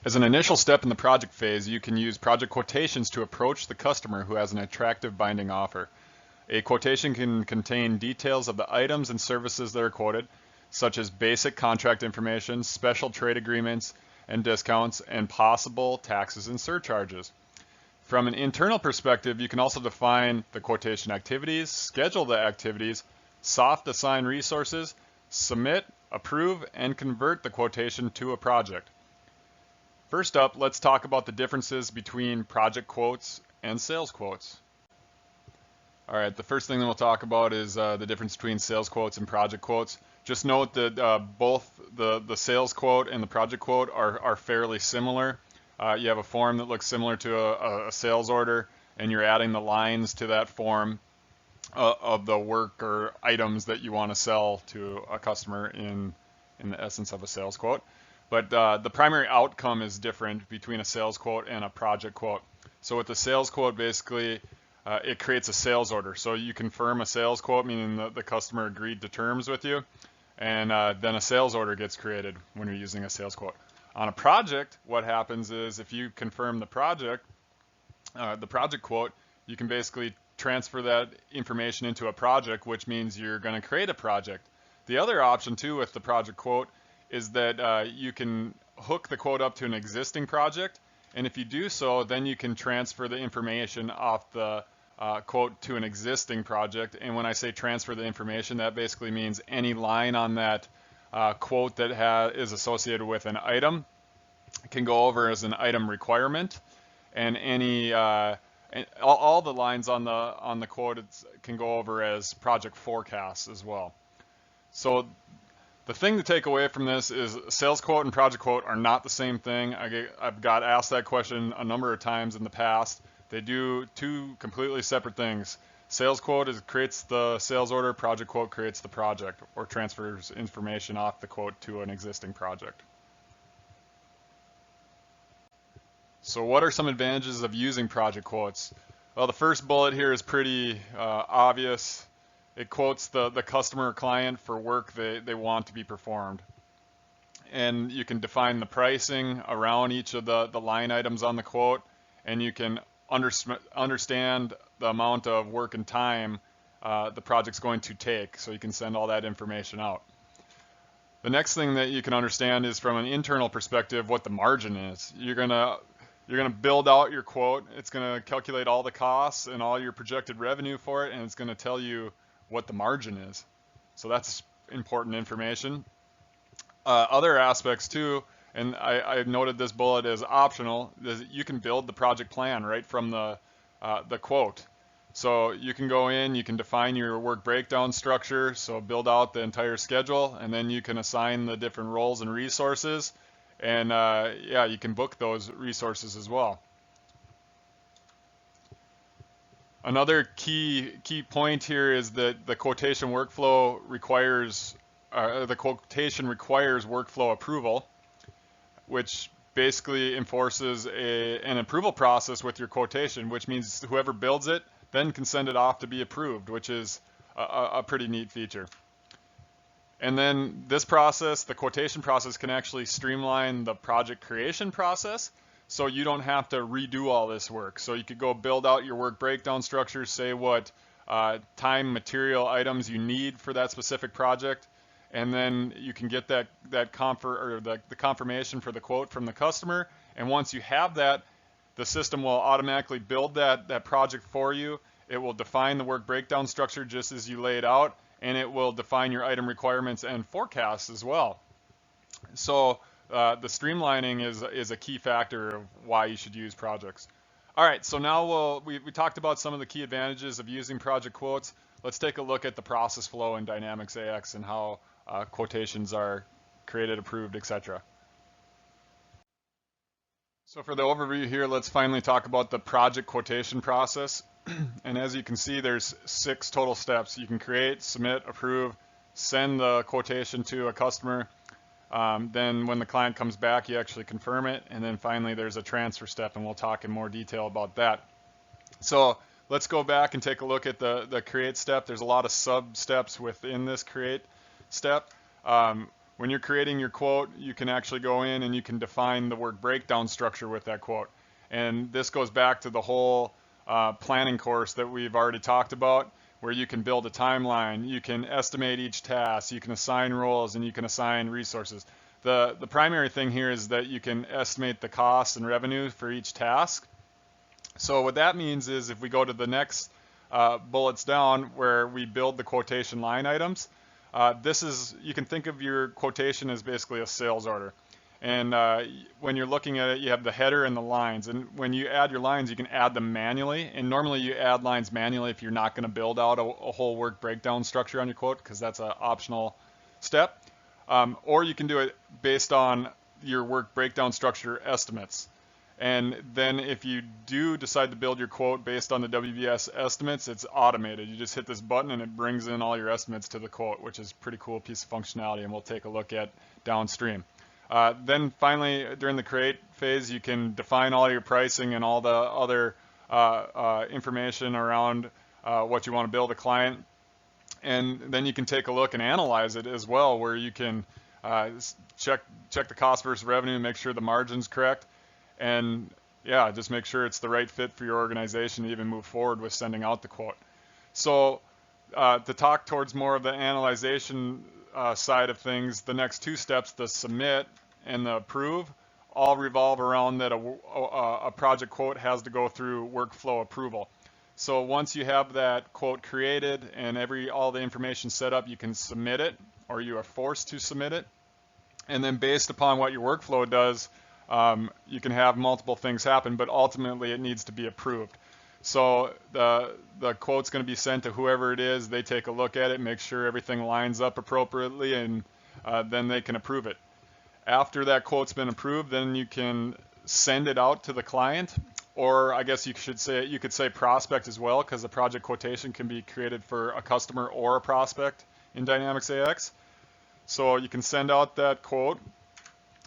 As an initial step in the project phase, you can use project quotations to approach the customer who has an attractive binding offer. A quotation can contain details of the items and services that are quoted, such as basic contract information, special trade agreements and discounts, and possible taxes and surcharges. From an internal perspective, you can also define the quotation activities, schedule the activities, soft assign resources, submit, approve, and convert the quotation to a project. First up, let's talk about the differences between project quotes and sales quotes. All right, the first thing that we'll talk about is the difference between sales quotes and project quotes. Just note that both the sales quote and the project quote are fairly similar. You have a form that looks similar to a sales order, and you're adding the lines to that form of the work or items that you want to sell to a customer in the essence of a sales quote. But the primary outcome is different between a sales quote and a project quote. So with the sales quote, basically, it creates a sales order. So you confirm a sales quote, meaning the customer agreed to terms with you, and then a sales order gets created when you're using a sales quote. On a project, what happens is if you confirm the project quote, you can basically transfer that information into a project, which means you're going to create a project. The other option too with the project quote is that you can hook the quote up to an existing project, and if you do so, then you can transfer the information off the quote to an existing project. And when I say transfer the information, that basically means any line on that quote that is associated with an item can go over as an item requirement, and any all the lines on the quote can go over as project forecasts as well. So the thing to take away from this is sales quote and project quote are not the same thing. I've got asked that question a number of times in the past. They do two completely separate things. Sales quote creates the sales order, project quote creates the project or transfers information off the quote to an existing project. So what are some advantages of using project quotes? Well, the first bullet here is pretty obvious. It quotes the customer or client for work they want to be performed. And you can define the pricing around each of the line items on the quote, and you can understand the amount of work and time the project's going to take, so you can send all that information out. The next thing that you can understand is from an internal perspective what the margin is. You're gonna build out your quote. It's gonna calculate all the costs and all your projected revenue for it, and it's gonna tell you what the margin is. So that's important information. Other aspects too, and I noted this bullet as optional, is you can build the project plan right from the quote. So you can go in, you can define your work breakdown structure, so build out the entire schedule, and then you can assign the different roles and resources, and yeah, you can book those resources as well. Another key point here is that the quotation workflow requires workflow approval, which basically enforces an approval process with your quotation, which means whoever builds it then can send it off to be approved, which is a pretty neat feature. And then this process, the quotation process, can actually streamline the project creation process, so you don't have to redo all this work. So you could go build out your work breakdown structure, say what time, material, items you need for that specific project, and then you can get the confirmation for the quote from the customer. And once you have that, the system will automatically build that project for you. It will define the work breakdown structure just as you laid out, and it will define your item requirements and forecasts as well. So the streamlining is a key factor of why you should use projects. All right, so now we talked about some of the key advantages of using project quotes. Let's take a look at the process flow in Dynamics AX and how quotations are created, approved, etc. So for the overview here, let's finally talk about the project quotation process. And as you can see, there's 6 total steps. You can create, submit, approve, send the quotation to a customer. Then when the client comes back, you actually confirm it. And then finally, there's a transfer step, and we'll talk in more detail about that. So let's go back and take a look at the create step. There's a lot of sub steps within this create step. When you're creating your quote, you can actually go in and you can define the work breakdown structure with that quote. And this goes back to the whole planning course that we've already talked about, where you can build a timeline, you can estimate each task, you can assign roles, and you can assign resources. The primary thing here is that you can estimate the cost and revenue for each task. So what that means is if we go to the next bullets down where we build the quotation line items, you can think of your quotation as basically a sales order. And when you're looking at it, you have the header and the lines. And when you add your lines, you can add them manually. And normally you add lines manually if you're not going to build out a whole work breakdown structure on your quote, because that's an optional step. Or you can do it based on your work breakdown structure estimates. And then if you do decide to build your quote based on the WBS estimates, it's automated. You just hit this button and it brings in all your estimates to the quote, which is a pretty cool piece of functionality, and we'll take a look at downstream. Then finally, during the create phase, you can define all your pricing and all the other information around what you want to build a client. And then you can take a look and analyze it as well, where you can check the cost versus revenue, make sure the margin's correct. And yeah, just make sure it's the right fit for your organization to even move forward with sending out the quote. So to talk towards more of the analyzation side of things, the next two steps, the submit and the approve, all revolve around that a project quote has to go through workflow approval. So once you have that quote created and all the information set up, you can submit it, or you are forced to submit it. And then based upon what your workflow does, you can have multiple things happen, but ultimately it needs to be approved. So the quote's going to be sent to whoever it is. They take a look at it, make sure everything lines up appropriately, and then they can approve it. After that quote's been approved, then you can send it out to the client, or I guess you could say prospect as well, because a project quotation can be created for a customer or a prospect in Dynamics AX. So you can send out that quote,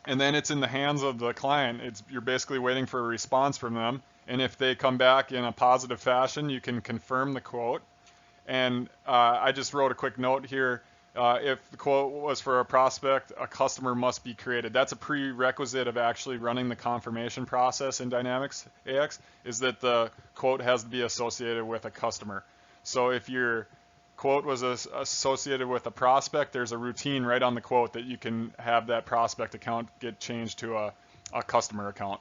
and then it's in the hands of the client. You're basically waiting for a response from them. And if they come back in a positive fashion, you can confirm the quote. And I just wrote a quick note here. If the quote was for a prospect, a customer must be created. That's a prerequisite of actually running the confirmation process in Dynamics AX, is that the quote has to be associated with a customer. So if your quote was associated with a prospect, there's a routine right on the quote that you can have that prospect account get changed to a customer account.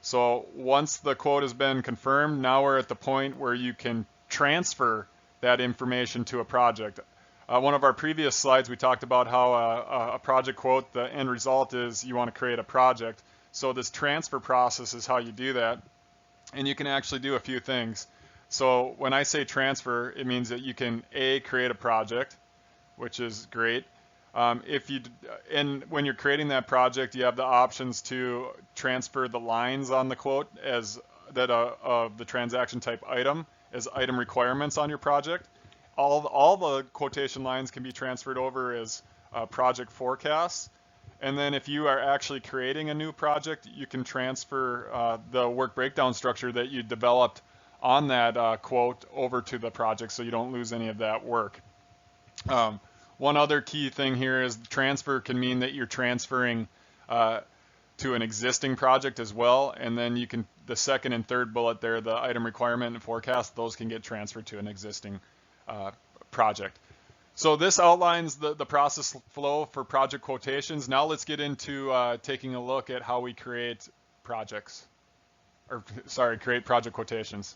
So once the quote has been confirmed, now we're at the point where you can transfer that information to a project. One of our previous slides, we talked about how a project quote, the end result is you want to create a project. So this transfer process is how you do that. And you can actually do a few things. So when I say transfer, it means that you can create a project, which is great. And when you're creating that project, you have the options to transfer the lines on the quote of the transaction type item as item requirements on your project. All the quotation lines can be transferred over as project forecasts. And then if you are actually creating a new project, you can transfer the work breakdown structure that you developed on that quote over to the project, so you don't lose any of that work. One other key thing here is transfer can mean that you're transferring to an existing project as well, and then you can, the second and third bullet there, the item requirement and forecast, those can get transferred to an existing project. So this outlines the process flow for project quotations. Now let's get into taking a look at how we create project quotations.